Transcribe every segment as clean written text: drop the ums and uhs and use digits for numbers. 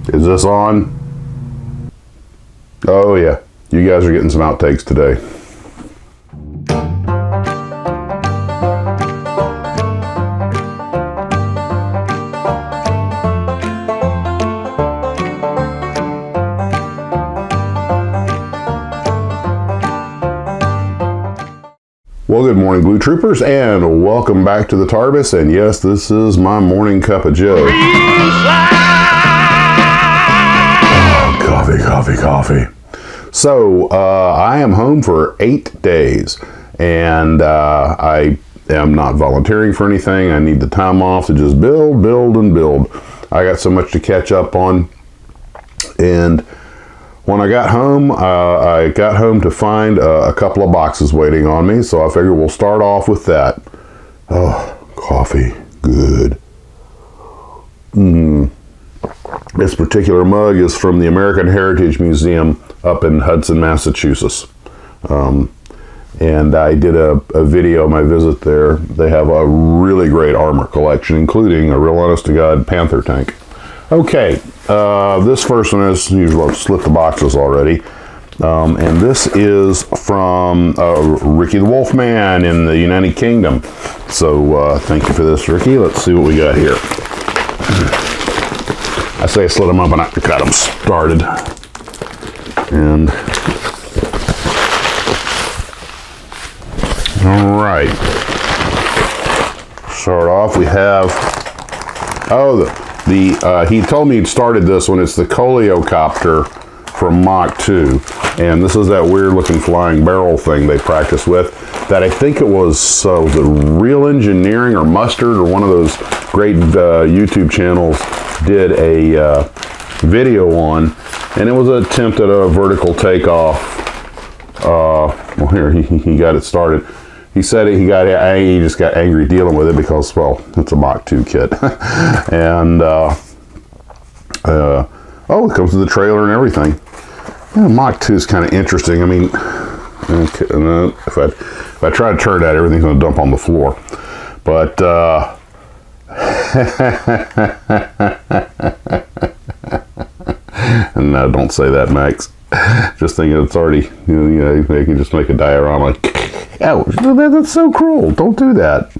Is this on? Oh yeah, you guys are getting some outtakes today. Well, good morning, Blue Troopers, and welcome back to the TARDIS. And yes, this is my morning cup of joe. Oh, coffee. So, I am home for 8 days, and I am not volunteering for anything. I need the time off to just build. I got so much to catch up on, and when I got home to find a couple of boxes waiting on me, so I figured we'll start off with that. Oh, coffee, good. This particular mug is from the American Heritage Museum up in Hudson, Massachusetts. And I did a video of my visit there. They have a really great armor collection, including a real honest-to-God Panther tank. Okay, this first one is, I've slit the boxes already, and this is from Ricky the Wolfman in the United Kingdom. So thank you for this, Ricky. Let's see what we got here. I say slit them up and I got them started. And all right, start off. We have he told me he'd started this one. It's the Coleocopter from Mach 2. And this is that weird looking flying barrel thing they practice with that I think it was the Real Engineering or Mustard or one of those great YouTube channels did a video on. And it was an attempt at a vertical takeoff. Well, here, he got it started. He said he just got angry dealing with it because, well, it's a Mach 2 kit. And, oh, it comes with the trailer and everything. Yeah, Mach 2 is kind of interesting. I mean, if I try to turn that, everything's going to dump on the floor. But, no, don't say that, Max. Just thinking it's already, you can just make a diorama. Oh, that's so cruel. Don't do that.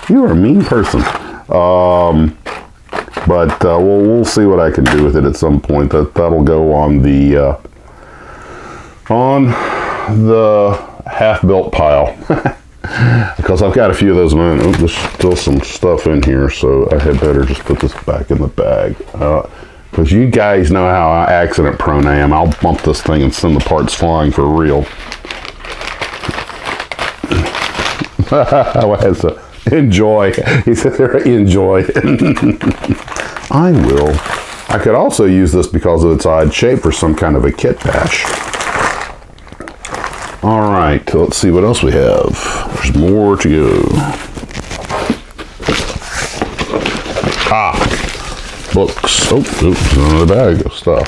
You are a mean person. But we'll see what I can do with it at some point. That'll go on the half-built pile. Because I've got a few of those. There's still some stuff in here, so I had better just put this back in the bag. Because you guys know how accident prone I am. I'll bump this thing and send the parts flying for real. Enjoy. He said there, enjoy. I will. I could also use this because of its odd shape for some kind of a kit bash. All right, let's see what else we have. There's more to go. Books. Oops, another bag of stuff.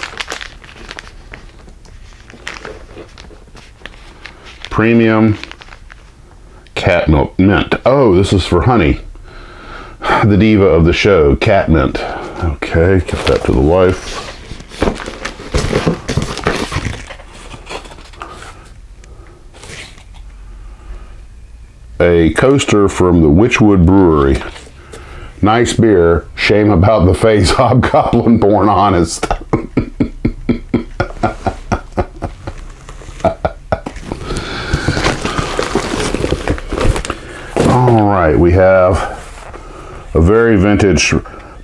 Premium cat milk mint. Oh, this is for Honey, the diva of the show, cat mint. Okay, get that to the wife. A coaster from the Witchwood Brewery. Nice beer, shame about the face, hobgoblin born honest. All right, we have a very vintage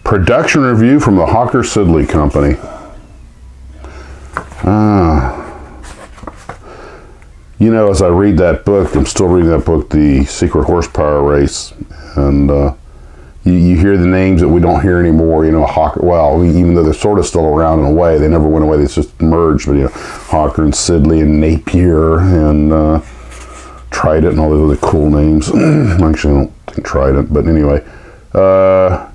production review from the Hawker Siddeley Company. As I read that book, I'm still reading that book, The Secret Horsepower Race, and you hear the names that we don't hear anymore. Hawker. Well, even though they're sort of still around in a way, they never went away. They just merged. But Hawker and Siddeley and Napier and Trident and all those other cool names. Actually, I don't think Trident, but anyway. The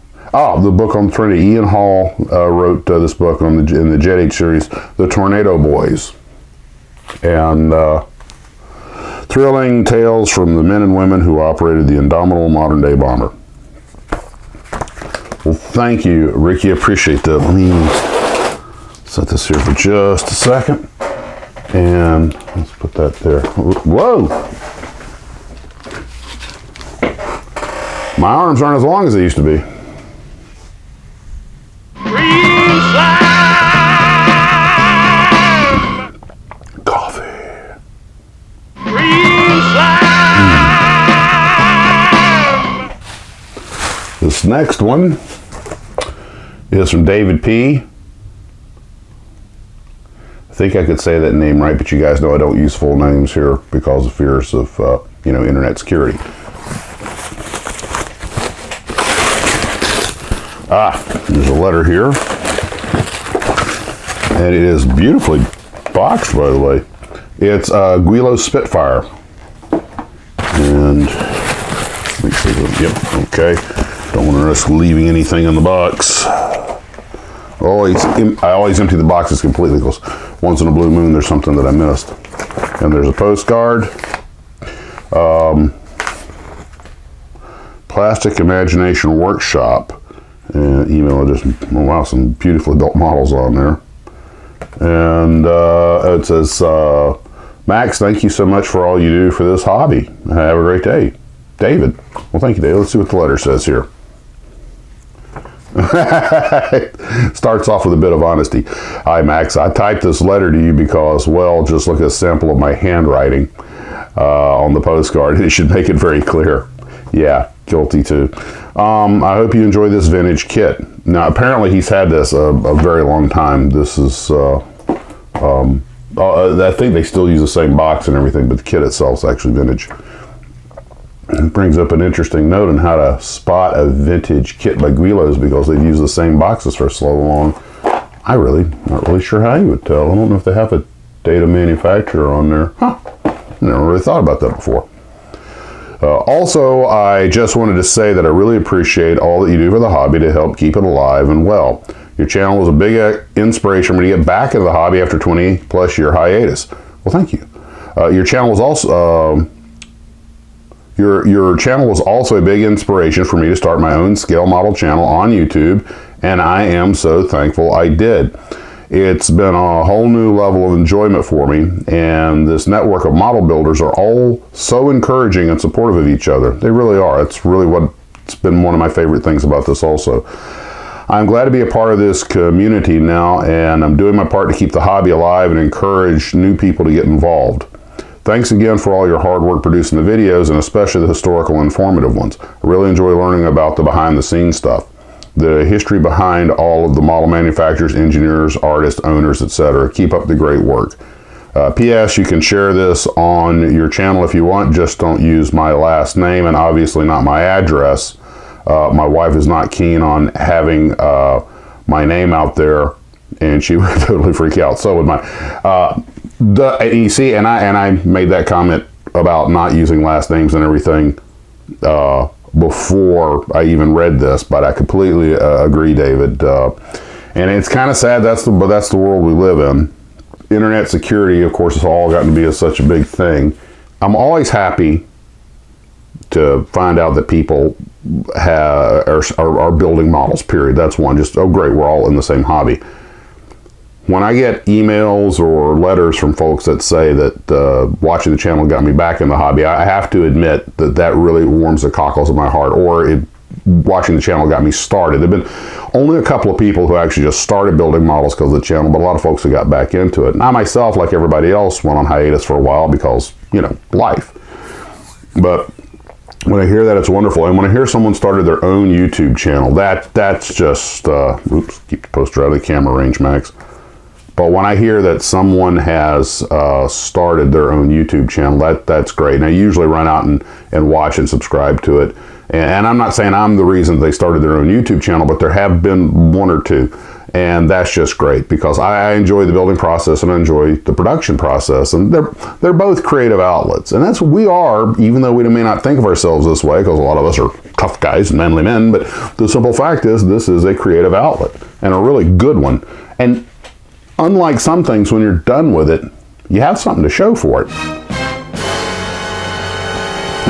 book on Trinity. Ian Hall wrote this book in the Jet Age series, The Tornado Boys, and thrilling tales from the men and women who operated the indomitable modern-day bomber. Well, thank you, Ricky. Appreciate that. Let me Set this here for just a second. And let's put that there. Whoa! My arms aren't as long as they used to be. Coffee. This next one is from David P. I think I could say that name right, but you guys know I don't use full names here because of fears of, internet security. There's a letter here. And it is beautifully boxed, by the way. It's Guilo Spitfire. And, let me see, yep, okay. Don't want to risk leaving anything in the box. I always empty the boxes completely because once in a blue moon there's something that I missed. And there's a postcard. Plastic Imagination Workshop. And email address. Oh, wow, some beautifully built models on there. And it says, Max, thank you so much for all you do for this hobby. Have a great day. David. Well, thank you, David. Let's see what the letter says here. Starts off with a bit of honesty. Hi, Max. I typed this letter to you because, well, just look at a sample of my handwriting on the postcard. It should make it very clear. Yeah, guilty too. I hope you enjoy this vintage kit. Now, apparently he's had this a very long time. This is, I think they still use the same box and everything, but the kit itself is actually vintage. It brings up an interesting note on how to spot a vintage kit by Guilos because they've used the same boxes for so long. Not really sure how you would tell. I don't know if they have a date of manufacturer on there. Never really thought about that before. Also, I just wanted to say that I really appreciate all that you do for the hobby to help keep it alive and well. Your channel was a big inspiration for me to get back into the hobby after 20 plus year hiatus. Well, thank you. Your channel was also your channel was also a big inspiration for me to start my own scale model channel on YouTube, and I am so thankful I did. It's been a whole new level of enjoyment for me, and this network of model builders are all so encouraging and supportive of each other. They really are. It's really what's been one of my favorite things about this also. I'm glad to be a part of this community now, and I'm doing my part to keep the hobby alive and encourage new people to get involved. Thanks again for all your hard work producing the videos, and especially the historical and informative ones. I really enjoy learning about the behind-the-scenes stuff, the history behind all of the model manufacturers, engineers, artists, owners, etc. Keep up the great work. P.S. You can share this on your channel if you want, just don't use my last name and obviously not my address. My wife is not keen on having my name out there, and she would totally freak out. So would mine. You see, and I made that comment about not using last names and everything before I even read this, but I completely agree, David. And it's kind of sad. But that's the world we live in. Internet security, of course, has all gotten to be such a big thing. I'm always happy to find out that people are building models. Period. That's one. Just great. We're all in the same hobby. When I get emails or letters from folks that say that watching the channel got me back in the hobby, I have to admit that really warms the cockles of my heart, or watching the channel got me started. There have been only a couple of people who actually just started building models because of the channel, but a lot of folks who got back into it. And I myself, like everybody else, went on hiatus for a while because, life. But when I hear that, it's wonderful. And when I hear someone started their own YouTube channel, that's just, oops, keep the poster out of the camera range, Max. But when I hear that someone has started their own YouTube channel, that's great. And I usually run out and watch and subscribe to it. And I'm not saying I'm the reason they started their own YouTube channel, but there have been one or two. And that's just great because I enjoy the building process and I enjoy the production process. And they're both creative outlets. And that's what we are, even though we may not think of ourselves this way, because a lot of us are tough guys and manly men. But the simple fact is this is a creative outlet and a really good one. And unlike some things, when you're done with it, you have something to show for it.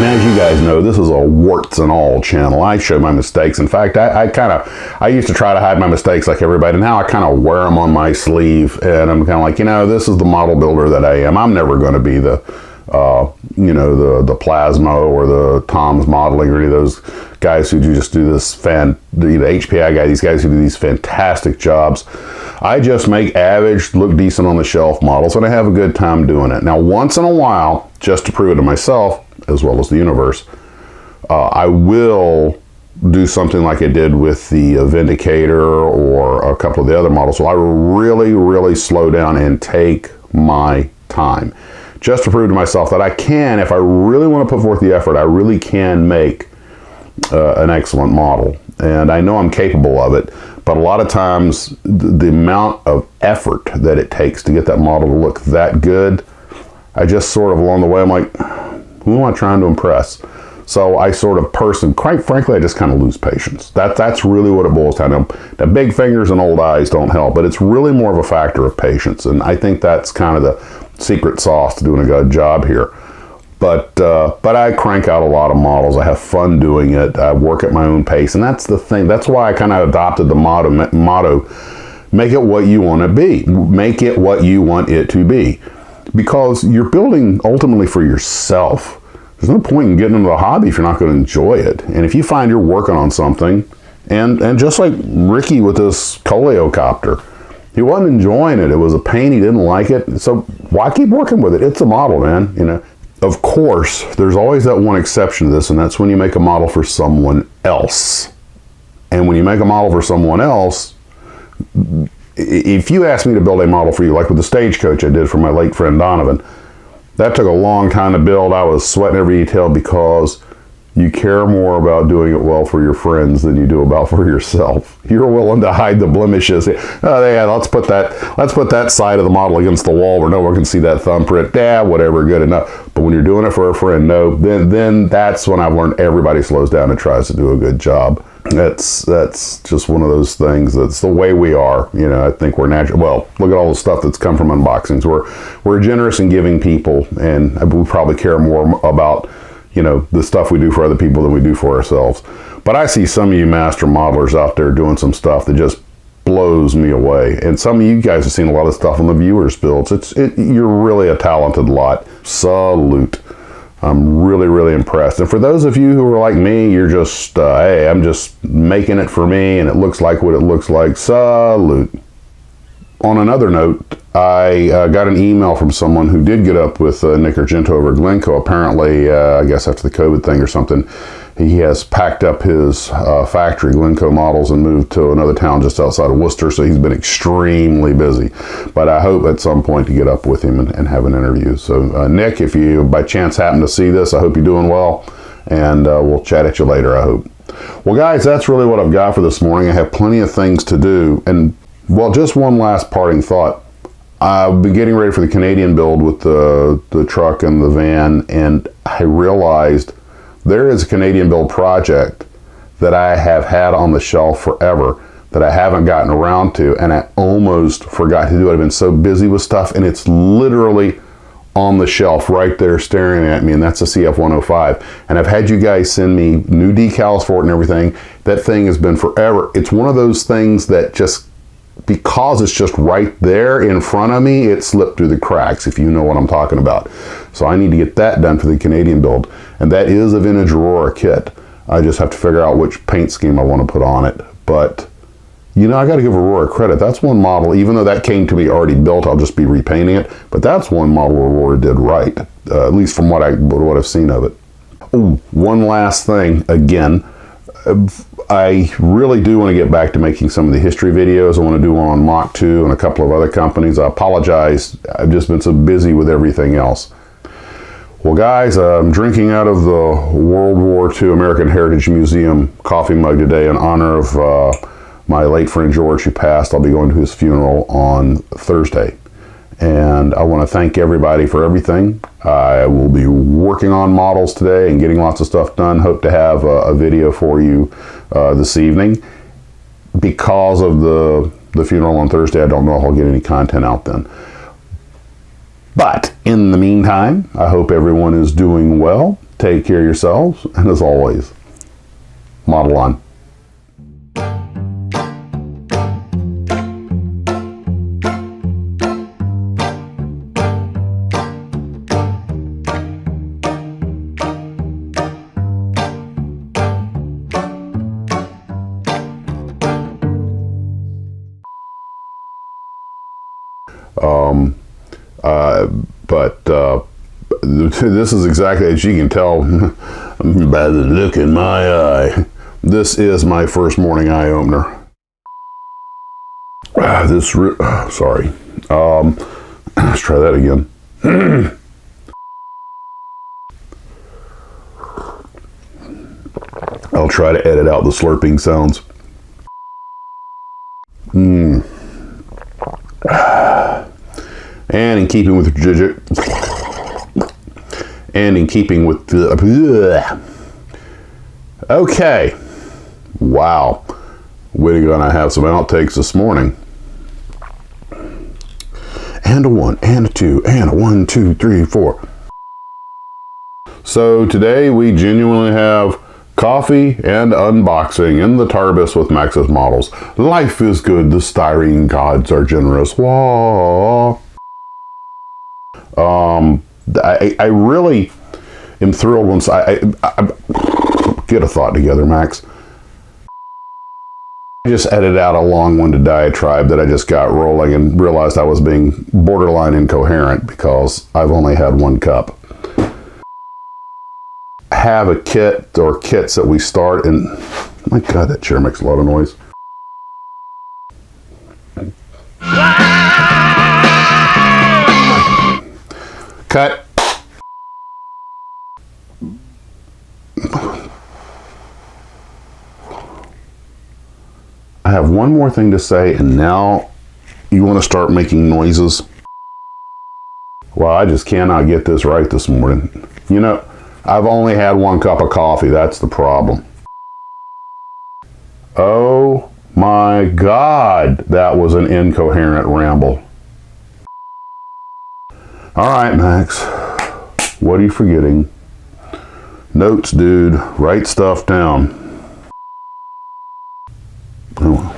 And as you guys know, this is a warts and all channel. I show my mistakes. In fact, I used to try to hide my mistakes like everybody. Now I kind of wear them on my sleeve, and I'm kind of like, this is the model builder that I am. I'm never going to be the the Plasma or the Tom's Modeling or any of those guys who just do this HPI guy, these guys who do these fantastic jobs. I just make average, look decent on the shelf models, and I have a good time doing it. Now, once in a while, just to prove it to myself, as well as the universe, I will do something like I did with the Vindicator or a couple of the other models. So I really, really slow down and take my time, just to prove to myself that I can, if I really want to put forth the effort, I really can make an excellent model. And I know I'm capable of it, but a lot of times the amount of effort that it takes to get that model to look that good, I just sort of along the way, I'm like, who am I trying to impress? So I sort of quite frankly, I just kind of lose patience. That's really what it boils down to. The big fingers and old eyes don't help, but it's really more of a factor of patience. And I think that's kind of the secret sauce to doing a good job here. But I crank out a lot of models. I have fun doing it. I work at my own pace. And that's the thing. That's why I kind of adopted the motto, make it what you want to be. Make it what you want it to be. Because you're building ultimately for yourself. There's no point in getting into the hobby if you're not going to enjoy it. And if you find you're working on something, and just like Ricky with this coleocopter, he wasn't enjoying it. It was a pain. He didn't like it. So why keep working with it? It's a model, man. Of course, there's always that one exception to this, and that's when you make a model for someone else. And when you make a model for someone else, if you ask me to build a model for you, like with the Stagecoach I did for my late friend Donovan, that took a long time to build. I was sweating every detail because you care more about doing it well for your friends than you do about for yourself. You're willing to hide the blemishes. Oh, yeah, let's put that side of the model against the wall where no one can see that thumbprint. Whatever, good enough. But when you're doing it for a friend, no, then that's when I've learned everybody slows down and tries to do a good job. That's just one of those things. That's the way we are. I think we're natural. Well, look at all the stuff that's come from unboxings. We're generous and giving people, and we probably care more about the stuff we do for other people than we do for ourselves. But I see some of you master modelers out there doing some stuff that just blows me away. And some of you guys have seen a lot of stuff on the viewers builds. You're really a talented lot. Salute. I'm really, really impressed. And for those of you who are like me, you're just, hey, I'm just making it for me and it looks like what it looks like. Salute. On another note, I got an email from someone who did get up with Nick Argento over at Glencoe. Apparently, I guess after the COVID thing or something, he has packed up his factory, Glencoe Models, and moved to another town just outside of Worcester. So he's been extremely busy. But I hope at some point to get up with him and have an interview. So Nick, if you by chance happen to see this, I hope you're doing well. And we'll chat at you later, I hope. Well, guys, that's really what I've got for this morning. I have plenty of things to do. And, well, just one last parting thought. I've been getting ready for the Canadian build with the truck and the van, and I realized there is a Canadian build project that I have had on the shelf forever that I haven't gotten around to, and I almost forgot to do it. I've been so busy with stuff, and it's literally on the shelf right there staring at me, and that's a CF105. And I've had you guys send me new decals for it and everything. That thing has been forever. It's one of those things that just, because it's just right there in front of me, it slipped through the cracks, if you know what I'm talking about. So I need to get that done for the Canadian build. And that is a vintage Aurora kit. I just have to figure out which paint scheme I want to put on it. But, I got to give Aurora credit. That's one model, even though that came to me already built, I'll just be repainting it. But that's one model Aurora did right, at least from what I've seen of it. Oh, one last thing, again. I really do want to get back to making some of the history videos. I want to do one on Mach 2 and a couple of other companies. I apologize. I've just been so busy with everything else. Well, guys, I'm drinking out of the World War II American Heritage Museum coffee mug today in honor of my late friend George, who passed. I'll be going to his funeral on Thursday. And I want to thank everybody for everything. I will be working on models today and getting lots of stuff done. Hope to have a video for you this evening. Because of the funeral on Thursday, I don't know if I'll get any content out then. But in the meantime, I hope everyone is doing well. take care of yourselves, and as always, model on. This is exactly, as you can tell by the look in my eye, this is my first morning eye opener. Sorry. Let's try that again. I'll try to edit out the slurping sounds. And in keeping with okay. Wow. We're gonna have some outtakes this morning. And a 1, and a 2, and a 1, 2, 3, 4. So today we genuinely have coffee and unboxing in the Tarbis with Maxis models. Life is good, the styrene gods are generous. Whoa. I really am thrilled once I get a thought together, Max. I just edited out a long-winded diatribe that I just got rolling and realized I was being borderline incoherent because I've only had one cup. Have a kit or kits that we start and my God, that chair makes a lot of noise. Cut. I have one more thing to say, and now you want to start making noises? Well, I just cannot get this right this morning. You know, I've only had one cup of coffee. That's the problem. Oh my God, that was an incoherent ramble. All right, Max, what are you forgetting? Notes, dude. Write stuff down. Oh.